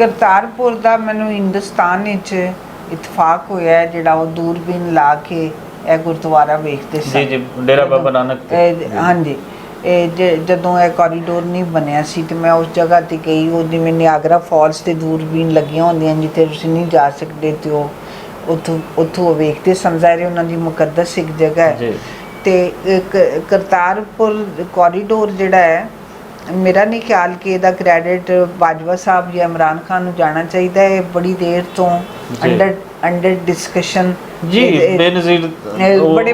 करतारपुर का मैनू हिंदुस्तान इतफाक होया है जिहड़ा वो दूरबीन ला के गुरुद्वारा वेखते जी जी डेरा बाबा नानक हाँ जी जदों यह कॉरीडोर नहीं बनया सी तो मैं उस जगह ते गई वो जिवें नियागरा फॉल्स ते दूरबीन लगियां होंदियां जिथे तुसीं नहीं जा सकते तो उत्थों वेखते सन ज़ाहिर उन्हां दी मुकद्दस एक जगह है ते करतारपुर कॉरीडोर जिहड़ा है मेरा नहीं ख्याल कि ਇਹਦਾ ਕ੍ਰੈਡਿਟ ਬਾਜਵਾ ਸਾਹਿਬ ਜਾਂ ਇਮਰਾਨ ਖਾਨ ਨੂੰ ਜਾਣਾ ਚਾਹੀਦਾ ਹੈ। ਬੜੀ ਦੇਰ ਤੋਂ ਅੰਡਰ ਡਿਸਕਸ਼ਨ ਜੀ ਬੇਨਜ਼ੀਰ ਬੜੇ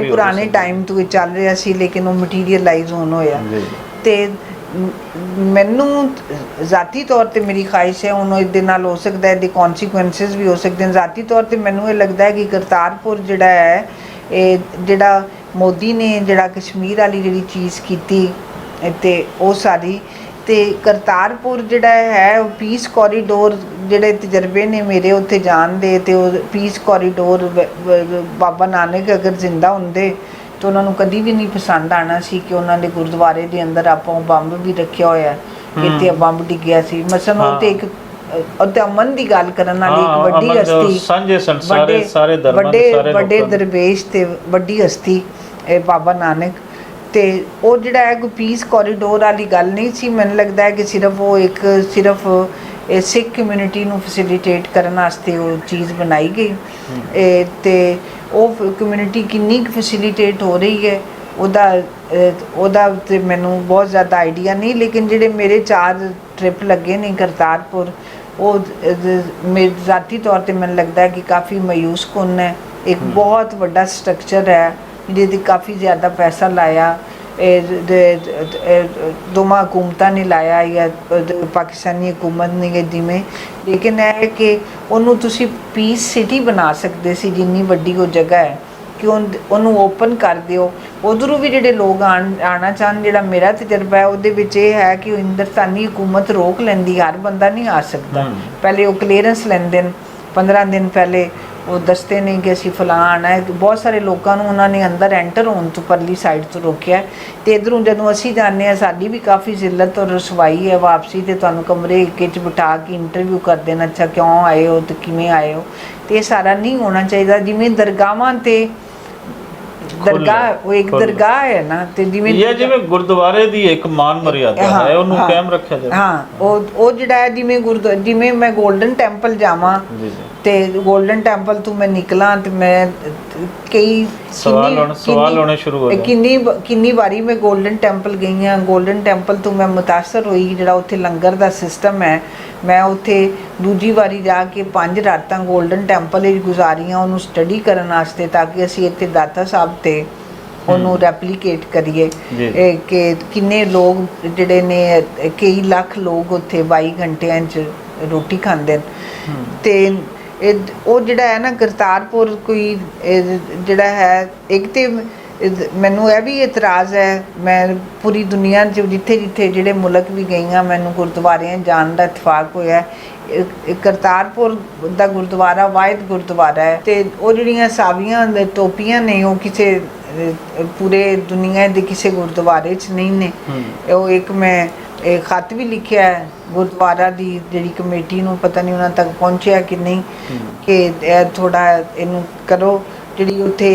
ਪੁਰਾਣੇ ਟਾਈਮ ਤੋਂ ਚੱਲ ਰਿਹਾ ਸੀ ਲੇਕਿਨ ਉਹ ਮਟੀਰੀਅਲਾਈਜ਼ ਹੋਣ ਹੋਇਆ ਤੇ ਮੈਨੂੰ ਜ਼ਾਤੀ ਤੌਰ ਤੇ ਮੇਰੀ ਖਾਹਿਸ਼ ਹੈ ਹੁਣ ਇਹਦੇ ਨਾਲ ਹੋ ਸਕਦਾ ਹੈ ਇਹਦੇ ਕਨਸੀਕੁਐਂਸਸ ਵੀ ਹੋ ਸਕਦੇ ਹਨ। ਜ਼ਾਤੀ ਤੌਰ ਤੇ ਮੈਨੂੰ ਇਹ ਲੱਗਦਾ ਹੈ ਕਿ ਕਰਤਾਰਪੁਰ ਜਿਹੜਾ ਹੈ ਇਹ ਜਿਹੜਾ ਮੋਦੀ ਨੇ ਜਿਹੜਾ ਕਸ਼ਮੀਰ ਵਾਲੀ ਜਿਹੜੀ ਚੀਜ਼ ਕੀਤੀ ਤੇ ਉਹ ਸਾਰੀ ਤੇ ਕਰਤਾਰਪੁਰ ਜਿਹੜਾ ਹੈ ਪੀਸ ਕੋਰੀਡੋਰ ਜਿਹੜੇ ਤਜਰਬੇ ਨੇ ਮੇਰੇ ਉੱਥੇ ਜਾਣ ਦੇ ਤੇ ਉਹ ਪੀਸ ਕੋਰੀਡੋਰ ਬਾਬਾ ਨਾਨਕ ਅਗਰ ਜ਼ਿੰਦਾ ਹੁੰਦੇ ਤਾਂ ਉਹਨਾਂ ਨੂੰ ਕਦੀ ਵੀ ਨਹੀਂ ਪਸੰਦ ਆਣਾ ਸੀ ਕਿ ਉਹਨਾਂ ਦੇ ਗੁਰਦੁਆਰੇ ਦੇ ਅੰਦਰ ਆਪਾਂ ਬੰਬ ਵੀ ਰੱਖਿਆ ਹੋਇਆ ਇੱਥੇ ਬੰਬ ਡਿੱਗਿਆ ਸੀ ਮਸਲਨ ਉਹ ਤੇ ਇੱਕ ਅਤੇ ਅਮਨ ਦੀ ਗੱਲ ਕਰਨ ਵਾਲੀ ਇੱਕ ਵੱਡੀ ਹਸਤੀ ਸਾਂਝੇ ਸੰਸਾਰੇ ਸਾਰੇ ਧਰਮਾਂ ਦੇ ਸਾਰੇ ਵੱਡੇ ਦਰਵੇਸ਼ ਤੇ ਵੱਡੀ ਹਸਤੀ ਇਹ ਬਾਬਾ ਨਾਨਕ ਤੇ ਉਹ ਜਿਹੜਾ ਹੈ ਕੋਈ ਪੀਸ ਕੋਰੀਡੋਰ ਵਾਲੀ ਗੱਲ ਨਹੀਂ ਸੀ। ਮੈਨੂੰ ਲੱਗਦਾ ਹੈ ਕਿ ਸਿਰਫ ਉਹ ਇੱਕ ਸਿਰਫ ਸਿੱਖ ਕਮਿਊਨਿਟੀ ਨੂੰ ਫੈਸਿਲਿਟੇਟ ਕਰਨ ਵਾਸਤੇ ਉਹ ਚੀਜ਼ ਬਣਾਈ ਗਈ ਤੇ ਉਹ ਕਮਿਊਨਿਟੀ ਕਿੰਨੀ ਕੁ ਫੈਸਿਲਿਟੇਟ ਹੋ ਰਹੀ ਹੈ ਉਹਦਾ ਤੇ ਮੈਨੂੰ ਬਹੁਤ ਜ਼ਿਆਦਾ ਆਈਡੀਆ ਨਹੀਂ ਲੇਕਿਨ ਜਿਹੜੇ ਮੇਰੇ 4 ਟ੍ਰਿਪ ਲੱਗੇ ਨੇ ਕਰਤਾਰਪੁਰ ਉਹ ਮੇਰੇ ਜ਼ਾਤੀ ਤੌਰ ਤੇ ਮੈਨੂੰ ਲੱਗਦਾ ਹੈ ਕਿ ਕਾਫੀ ਮਾਯੂਸ ਕੁੰਨ ਹੈ। ਇੱਕ ਬਹੁਤ ਵੱਡਾ ਸਟਰਕਚਰ ਹੈ ਜਿਹਦੇ ਕਾਫੀ ਜ਼ਿਆਦਾ ਪੈਸਾ ਲਾਇਆ ਦੋਵਾਂ ਹਕੂਮਤਾਂ ਨੇ ਲਾਇਆ ਜਾਂ ਪਾਕਿਸਤਾਨੀ ਹਕੂਮਤ ਨੇ ਜਿਵੇਂ ਲੇਕਿਨ ਇਹ ਹੈ ਕਿ ਉਹਨੂੰ ਤੁਸੀਂ ਪੀਸ ਸਿਟੀ ਬਣਾ ਸਕਦੇ ਸੀ ਜਿੰਨੀ ਵੱਡੀ ਉਹ ਜਗ੍ਹਾ ਹੈ ਕਿ ਉਹਨੂੰ ਓਪਨ ਕਰ ਦਿਓ ਉਧਰੋਂ ਵੀ ਜਿਹੜੇ ਲੋਕ ਆਉਣਾ ਚਾਹਣ ਜਿਹੜਾ ਮੇਰਾ ਤਜਰਬਾ ਹੈ ਉਹਦੇ ਵਿੱਚ ਇਹ ਹੈ ਕਿ ਹਿੰਦੁਸਤਾਨੀ ਹਕੂਮਤ ਰੋਕ ਲੈਂਦੀ ਹਰ ਬੰਦਾ ਨਹੀਂ ਆ ਸਕਦਾ ਪਹਿਲੇ ਉਹ ਕਲੀਅਰੈਂਸ ਲੈਂਦੇ ਨੇ 15 ਦਿਨ ਪਹਿਲੇ ਉਹ ਦੱਸਦੇ ਨੇ ਕਿ ਅਸੀਂ ਫਲਾਂ ਆਉਣਾ ਹੈ ਬਹੁਤ ਸਾਰੇ ਲੋਕਾਂ ਨੂੰ ਉਹਨਾਂ ਨੇ ਅੰਦਰ ਐਂਟਰ ਹੋਣ ਤੋਂ ਪਰਲੀ ਸਾਈਡ ਤੋਂ ਰੋਕਿਆ ਅਤੇ ਇੱਧਰੋਂ ਜਦੋਂ ਅਸੀਂ ਜਾਂਦੇ ਹਾਂ ਸਾਡੀ ਵੀ ਕਾਫੀ ਜ਼ਿੱਲਤ ਔਰ ਰਸਵਾਈ ਹੈ ਵਾਪਸੀ ਤੇ ਤੁਹਾਨੂੰ ਕਮਰੇ ਇੱਕ 'ਚ ਬਿਠਾ ਕੇ ਇੰਟਰਵਿਊ ਕਰਦੇ ਨੇ ਅੱਛਾ ਕਿਉਂ ਆਏ ਹੋ ਅਤੇ ਕਿਵੇਂ ਆਏ ਹੋ ਅਤੇ ਇਹ ਸਾਰਾ ਨਹੀਂ ਹੋਣਾ ਚਾਹੀਦਾ। ਜਿਵੇਂ ਦਰਗਾਹਾਂ 'ਤੇ ਦਰਗਾਹ ਉਹ ਇੱਕ ਦਰਗਾਹ ਹੈ ਨਾ ਤੇ ਜਿਵੇਂ ਗੁਰਦੁਆਰੇ ਦੀ ਇੱਕ ਮਾਨ ਮਰਿਆਦਾ ਹੈ ਉਹਨੂੰ ਕਾਇਮ ਰੱਖਿਆ ਜਾਵੇ। ਹਾਂ ਉਹ ਜਿਹੜਾ ਹੈ ਜਿਵੇਂ ਮੈਂ ਗੋਲਡਨ ਟੈਂਪਲ ਜਾਵਾਂ ਤੇ ਗੋਲਡਨ ਟੈਂਪਲ ਤੋਂ ਮੈਂ ਨਿਕਲਾਂ ਤੇ ਮੈਂ ਕਈ ਸਵਾਲ ਹੋਣੇ ਸ਼ੁਰੂ ਹੋ ਗਏ ਕਿੰਨੀ ਵਾਰੀ ਮੈਂ ਗੋਲਡਨ ਟੈਂਪਲ ਗਈ ਹਾਂ। ਗੋਲਡਨ ਟੈਂਪਲ ਤੋਂ ਮੈਂ ਮੁਤਾਸਰ ਹੋਈ ਜਿਹੜਾ ਉੱਥੇ ਲੰਗਰ ਦਾ ਸਿਸਟਮ ਹੈ ਮੈਂ ਉੱਥੇ ਦੂਜੀ ਵਾਰੀ ਜਾ ਕੇ 5 ਰਾਤਾਂ ਗੋਲਡਨ ਟੈਂਪਲ ਵਿੱਚ ਗੁਜ਼ਾਰੀਆਂ ਉਹਨੂੰ ਸਟੱਡੀ ਕਰਨ ਵਾਸਤੇ ਤਾਂ ਕਿ ਅਸੀਂ ਇੱਥੇ ਦਾਤਾ ਸਾਹਿਬ ਤੇ ਉਹਨੂੰ ਰੈਪਲੀਕੇਟ ਕਰੀਏ ਕਿ ਕਿੰਨੇ ਲੋਕ ਜਿਹੜੇ ਨੇ ਕਈ ਲੱਖ ਲੋਕ ਉੱਥੇ 22 ਘੰਟਿਆਂ 'ਚ ਰੋਟੀ ਖਾਂਦੇ ਨੇ ਤੇ ਉਹ ਜਿਹੜਾ ਹੈ ਨਾ ਕਰਤਾਰਪੁਰ ਕੋਈ ਜਿਹੜਾ ਹੈ ਇੱਕ ਤੇ ਮੈਨੂੰ ਇਹ ਵੀ ਇਤਰਾਜ਼ ਹੈ ਮੈਂ ਪੂਰੀ ਦੁਨੀਆ 'ਚ ਜਿੱਥੇ ਜਿਹੜੇ ਮੁਲਕ ਵੀ ਗਈ ਹਾਂ ਮੈਨੂੰ ਗੁਰਦੁਆਰਿਆਂ ਜਾਣ ਦਾ ਇਤਫਾਕ ਹੋਇਆ। ਕਰਤਾਰਪੁਰ ਦਾ ਗੁਰਦੁਆਰਾ ਵਾਹਿਦ ਗੁਰਦੁਆਰਾ ਹੈ ਤੇ ਉਹ ਜਿਹੜੀਆਂ ਸਾਵੀਆਂ ਟੋਪੀਆਂ ਨੇ ਉਹ ਕਿਸੇ ਪੂਰੇ ਦੁਨੀਆ ਦੇ ਕਿਸੇ ਗੁਰਦੁਆਰੇ 'ਚ ਨਹੀਂ ਨੇ। ਉਹ ਇੱਕ ਮੈਂ ਇਹ ਖਤ ਵੀ ਲਿਖਿਆ ਹੈ ਗੁਰਦੁਆਰਾ ਦੀ ਜਿਹੜੀ ਕਮੇਟੀ ਨੂੰ ਪਤਾ ਨਹੀਂ ਉਹਨਾਂ ਤੱਕ ਪਹੁੰਚਿਆ ਕਿ ਨਹੀਂ ਕਿ ਇਹ ਥੋੜ੍ਹਾ ਇਹਨੂੰ ਕਰੋ ਜਿਹੜੀ ਉੱਥੇ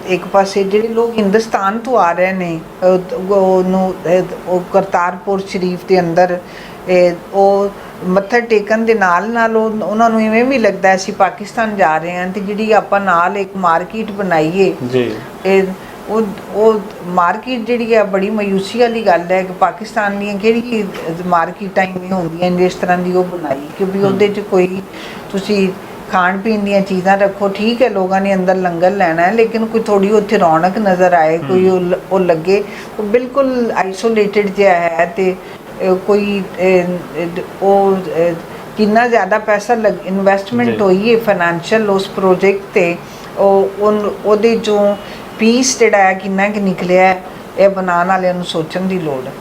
ਇੱਕ ਪਾਸੇ ਜਿਹੜੇ ਲੋਕ ਹਿੰਦੁਸਤਾਨ ਤੋਂ ਆ ਰਹੇ ਨੇ ਉਹਨੂੰ ਉਹ ਕਰਤਾਰਪੁਰ ਸ਼ਰੀਫ ਦੇ ਅੰਦਰ ਉਹ ਮੱਥਾ ਟੇਕਣ ਦੇ ਨਾਲ ਉਹਨਾਂ ਨੂੰ ਇਵੇਂ ਵੀ ਲੱਗਦਾ ਅਸੀਂ ਪਾਕਿਸਤਾਨ ਜਾ ਰਹੇ ਹਾਂ ਤੇ ਜਿਹੜੀ ਆਪਾਂ ਨਾਲ ਇੱਕ ਮਾਰਕੀਟ ਬਣਾਈਏ ਉਹ ਮਾਰਕੀਟ ਜਿਹੜੀ ਹੈ ਬੜੀ ਮਾਯੂਸੀ ਵਾਲੀ ਗੱਲ ਹੈ ਕਿ ਪਾਕਿਸਤਾਨ ਦੀਆਂ ਕਿਹੜੀ ਮਾਰਕੀਟਾਂ ਇਵੇਂ ਹੁੰਦੀਆਂ ਜਿਸ ਤਰ੍ਹਾਂ ਦੀ ਉਹ ਬਣਾਈ ਕਿਉਂਕਿ ਉਹਦੇ 'ਚ ਕੋਈ ਤੁਸੀਂ ਖਾਣ ਪੀਣ ਦੀਆਂ ਚੀਜ਼ਾਂ ਰੱਖੋ ਠੀਕ ਹੈ ਲੋਕਾਂ ਨੇ ਅੰਦਰ ਲੰਗਰ ਲੈਣਾ ਹੈ ਲੇਕਿਨ ਕੋਈ ਥੋੜ੍ਹੀ ਉੱਥੇ ਰੌਣਕ ਨਜ਼ਰ ਆਏ ਕੋਈ ਉਹ ਲੱਗੇ ਉਹ ਬਿਲਕੁਲ ਆਈਸੋਲੇਟਡ ਜਿਹਾ ਹੈ ਅਤੇ ਕੋਈ ਉਹ ਕਿੰਨਾ ਜ਼ਿਆਦਾ ਪੈਸਾ ਇਨਵੈਸਟਮੈਂਟ ਹੋਈ ਹੈ ਫਾਈਨੈਂਸ਼ੀਅਲ ਉਸ ਪ੍ਰੋਜੈਕਟ 'ਤੇ ਉਹਦੇ 'ਚੋਂ ਪੀਸ ਜਿਹੜਾ ਹੈ ਕਿੰਨਾ ਕੁ ਨਿਕਲਿਆ ਇਹ ਬਣਾਉਣ ਵਾਲਿਆਂ ਨੂੰ ਸੋਚਣ ਦੀ ਲੋੜ ਹੈ।